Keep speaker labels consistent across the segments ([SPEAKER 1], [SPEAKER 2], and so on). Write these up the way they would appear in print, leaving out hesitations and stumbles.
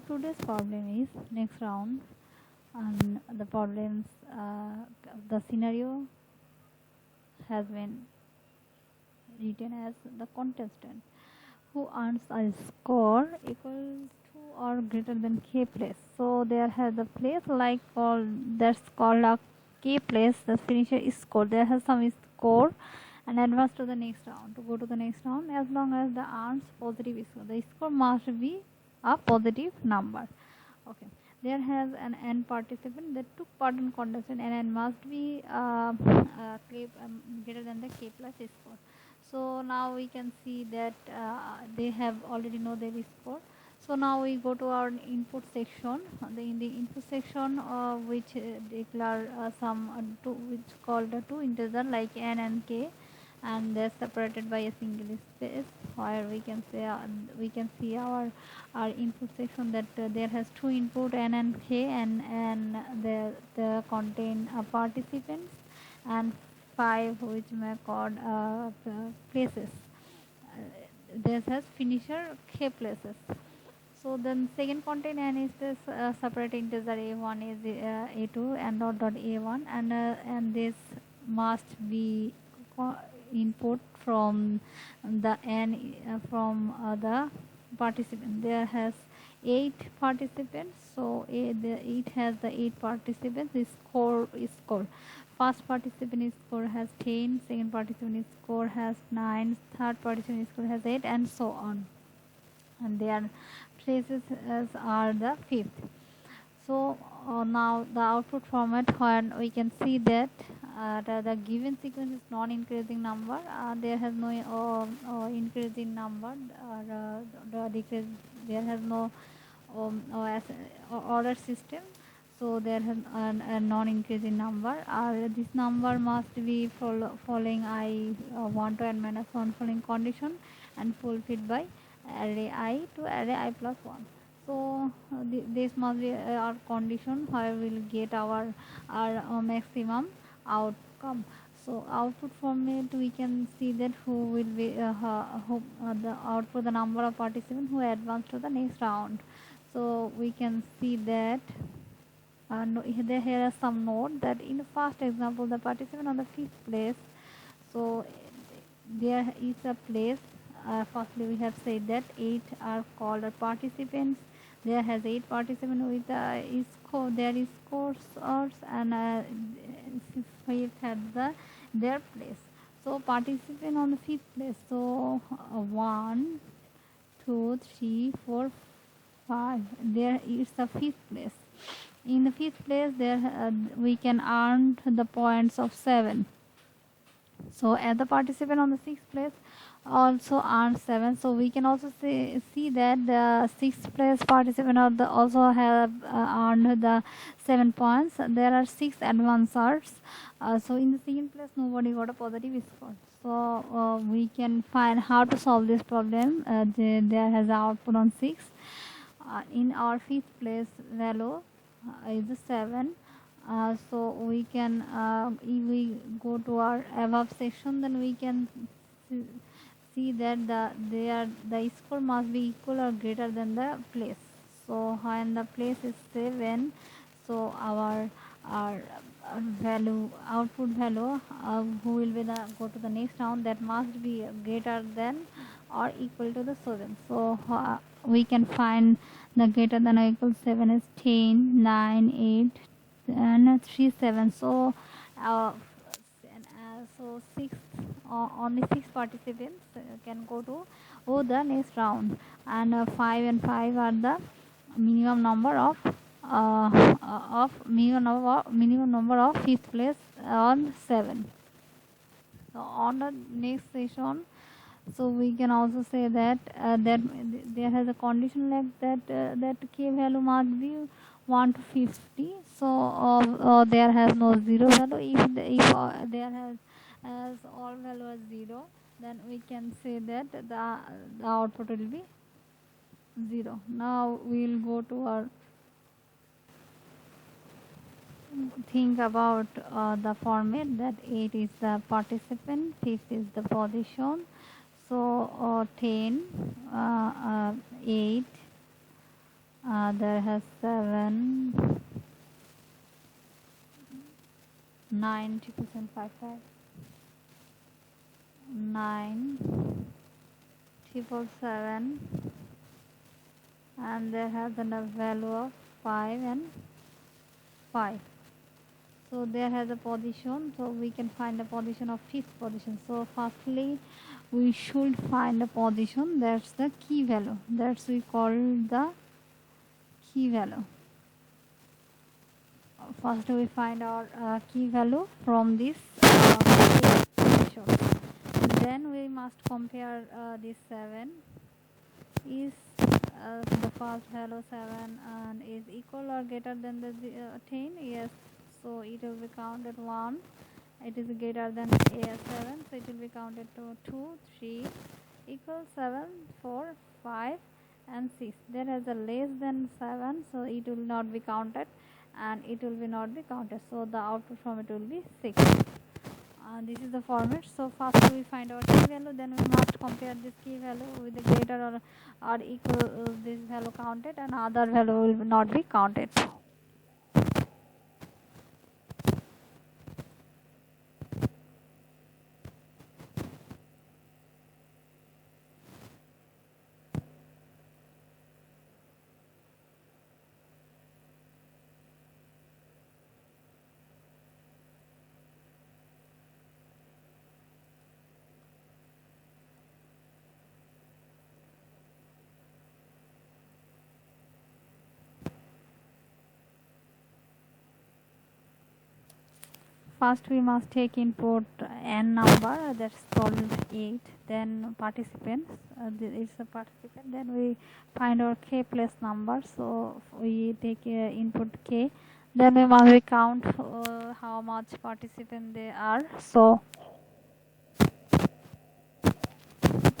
[SPEAKER 1] today's problem is next round, and the problems, the scenario has been written as the contestant who earns a score equal to or greater than K place. So there has a place like called that's called a K place. The finisher is score. There has some score and advance to the next round. To go to the next round, as long as the earns positive score, the score must be a positive number. Okay. There has an n participant that took part in contest and n must be greater than the K plus score. So now we can see that they have already know their score. So now we go to our input section. In the input section, which declare some two, which called two integer like n and k, and they're separated by a single space. Where we can see our input section that there has two input n and k, and they contain participants and 5 which may called places. This has finisher k places. So then second contain n is this separate integer a1 is a2 and dot a1, and this must be input from the n from the participant. There has 8 participants, so it has the 8 participants. The score is score. First participant score has 10, second participant score has 9, third participant score has 8, and so on. And their places are the fifth. So now the output format, when we can see that the given sequence is non-increasing number, there has no increasing number, decrease, there has no order system. So there has a non-increasing number. This number must be following I1 to n minus 1 following condition and fulfilled by array I to array I plus 1. So this must be our condition where we will get our maximum outcome. So output format, we can see that who will be the output, the number of participants who advance to the next round. So we can see that here are some note that in the first example the participant on the 5th place. So there is a place. Firstly, we have said that 8 are called participants. There has 8 participants with there is scores and 5 had their place. So participant on the 5th place. So 1, 2, 3, 4, 5. There is the 5th place. In the 5th place, there we can earn the points of 7. So as the participant on the 6th place also earns 7. So we can also see that the 6th place participant also have earned the 7 points. There are 6 advancers. So in the 2nd place, nobody got a positive score. So we can find how to solve this problem. There has an output on 6. In our 5th place value is 7. So we can if we go to our above section, then we can see that the score must be equal or greater than the place. So when the place is 7, so our value, output value, who will be go to the next round, that must be greater than or equal to the 7. So we can find the greater than or equal 7 is 10, 9, 8 and 3, 7. So so 6 only 6 participants can go to the next round, and 5 and 5 are the minimum number of minimum number of 5th place on 7. So on the next session, so we can also say that that there has a condition like that that k value must be 1 to 50. So there has no 0 value. If there has all value as 0, then we can say that the output will be 0. Now we will go to our think about the format, that 8 is the participant, 5th is the position. So 10, 8, There has 7 9 777 9 777, and there has a value of 5 and 5. So there has a position, so we can find the position of fifth position. So firstly we should find the position, that's the key value, that's we call the key value. First we find our key value from this position. Then we must compare this 7 is the first value 7 and is equal or greater than the 10. Yes, so it will be counted 1. It is greater than 7, so it will be counted to 2 3 equals 7 4 5 and 6. There is a less than 7, so it will not be counted and it will be not be counted, so the output from it will be 6. This is the format. So first we find our key value, then we must compare this key value with the greater or equal this value counted, and other value will not be counted. First we must take input n number, that's called 8, then participants, it's a participant, then we find our k plus number, so we take input k, then we must count how much participant they are, so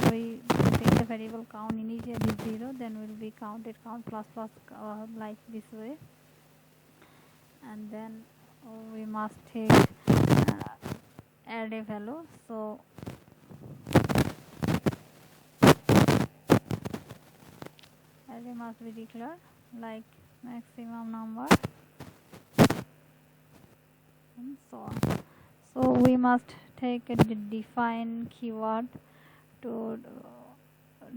[SPEAKER 1] we take the variable count initially 0, then will be counted count plus plus like this way, and then we must take array value, so array must be declared like maximum number and so on. So we must take a define keyword to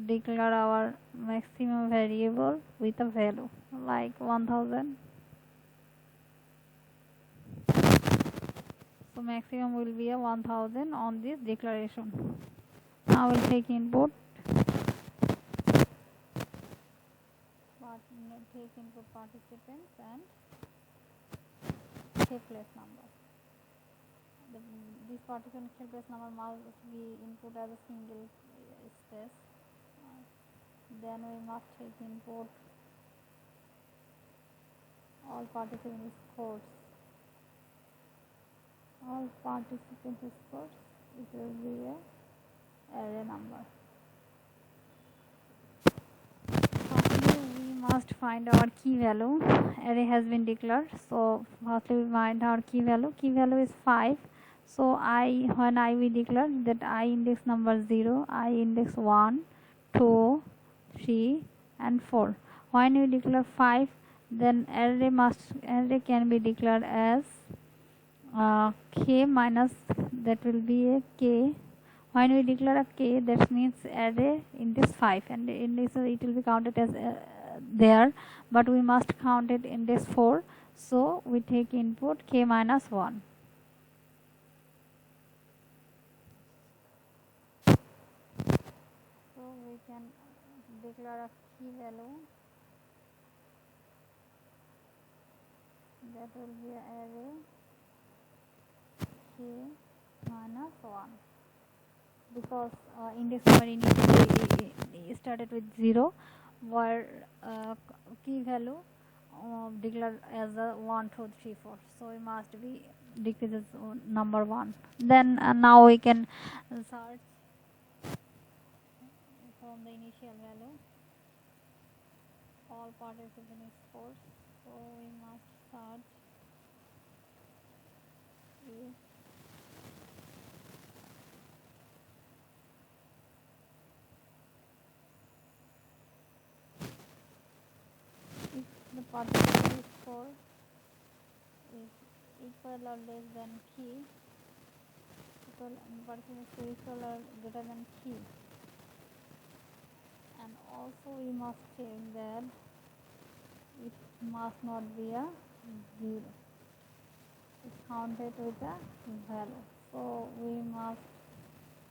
[SPEAKER 1] declare our maximum variable with a value like 1000. So maximum will be a 1000 on this declaration. Now we'll take input. Take input participants and k place number. This participant k place number must be input as a single space. Then we must take input all participant scores. All participant scores, it will be a array number. Firstly we must find our key value. Array has been declared, so firstly we find our key value. Key value is 5. So when I we declare that I index number 0, I index 1, 2, 3 and 4. When we declare 5, then array can be declared as k minus, that will be a k. When we declare a k, that means array index 5, and index it will be counted as there, but we must count it index 4, so we take input k minus 1. So we can declare a key value, that will be array k minus 1, because index number initially started with 0, where key value declared as a 1 2 3 4, so it must be decreases number 1. Then now we can search from the initial value all participant scores, so we must search participant score is equal or less than key, participant score equal or greater than key. And also we must check that it must not be a 0. It's counted with a value. So we must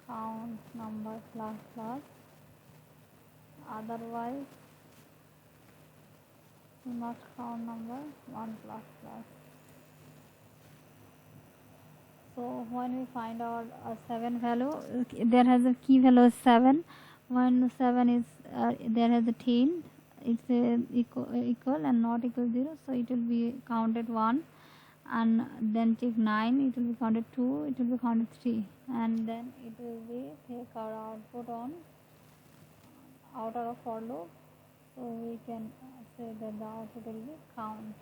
[SPEAKER 1] count number plus plus, otherwise we must count number 1 plus plus. So when we find out a 7 value, there has a key value is 7. When 7 is there has a 10, it's equal and not equal 0, so it will be counted 1. And then check 9, it will be counted 2, it will be counted 3, and then it will be take our output on outer of for loop. So we can say that the output will be count.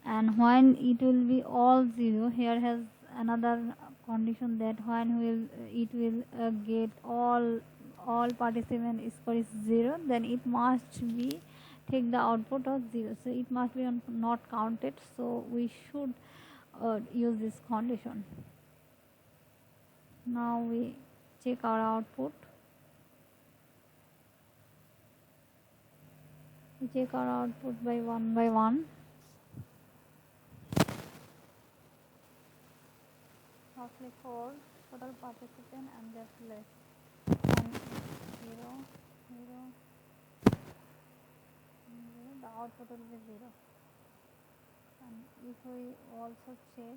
[SPEAKER 1] And when it will be all 0, here has another condition that when it will get all participant score is 0, then it must be take the output of 0, so it must be not counted. So we should use this condition. Now we check our output. We check our output by one. Roughly 4 total participant and their place. 1 0 0 0, the output will be 0. And if we also check,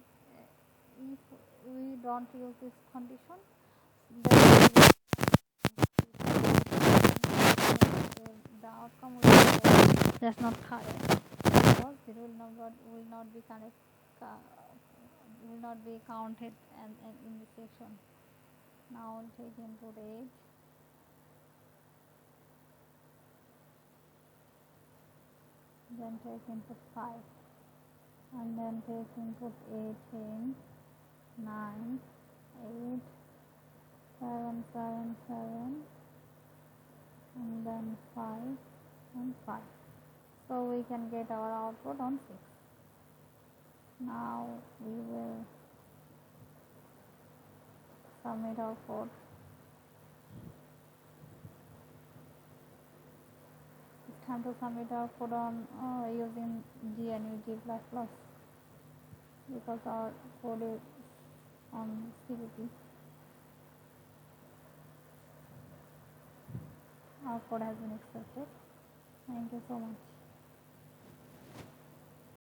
[SPEAKER 1] if we don't use this condition, then the outcome will be that's not correct, because it will not be will not be counted and in this section. Now we'll take input 8, then take input 5, and then take input 18, 9, 8, 7, 7, 7, and then 5 and 5. So we can get our output on 6. Now we will submit our code. It's time to submit our code on using G and G++, because our code is on CVP. Our code has been accepted. Thank you so much.